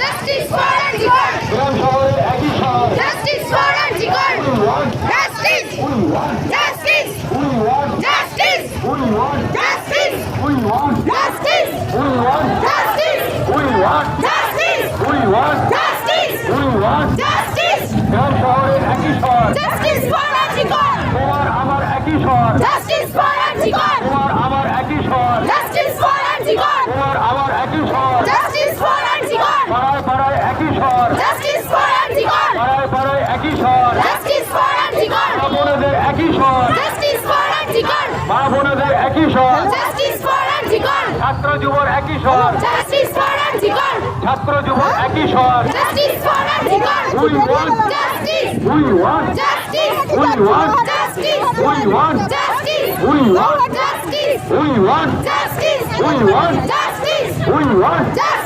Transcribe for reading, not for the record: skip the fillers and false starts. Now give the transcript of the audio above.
Justice for Arjikar. গ্রাম শহরে একই স্বর। Justice for Arjikar. We want, Justice. we want, Justice. we want, Justice. we want, Justice. we want, Justice. we want, Justice. we want, Justice. we want, Justice. we want। Justice. গ্রাম শহরে একই স্বর। Justice for Arjikar. তোমার আমার একই স্বর। Justice for Arjikar. তোমার আমার একই স্বর। Justice for Arjikar. তোমার আমার একই স্বর। Justice for Arjikar. পাড়ায় পাড়ায় একই স্বর। Justice for Arjikar. পাড়ায় পাড়ায় একই স্বর। Justice for Arjikar. মা বোনেদের একই স্বর। Justice for Arjikar. মা বোনেদের একই স্বর। Justice for Arjikar. ছাত্র যুবর একই স্বর। Justice for Arjikar. ছাত্র যুবর একই স্বর। Justice for Arjikar. We want, Justice. we want, Justice. we want, Justice. we want, Justice. we want, Justice. we want, Justice. we want, Justice. we want, Justice.